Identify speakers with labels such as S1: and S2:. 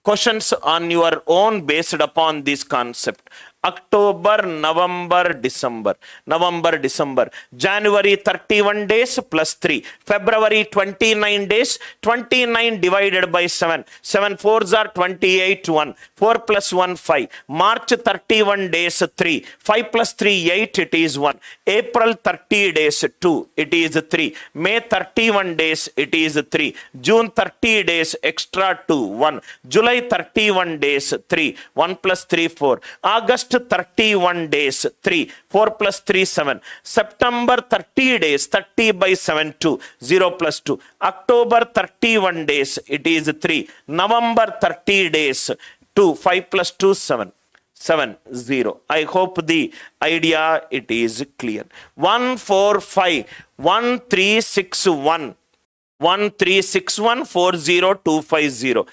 S1: questions on your own based upon this concept. October, November, December. January 31 days plus 3. February 29 days. 29 divided by 7. 7 4s are 28, 1. 4 plus 1, 5. March 31 days, 3. 5 plus 3, 8, it is 1. April 30 days, 2. It is 3. May 31 days, it is 3. June 30 days, extra 2, 1. July 31 days, 3. 1 plus 3, 4. August 31 days, 3. 4 plus 3, 7. September 30 days, 30 by 7, 2. 0 plus 2. October 31 days, it is 3. November 30 days, 2. 5 plus 2, 7. 7, 0. I hope the idea it is clear. 1, 4, 5. 1, 3, 6, 1. 1, 3, 6, 1, 4, 0, 2, 5, 0.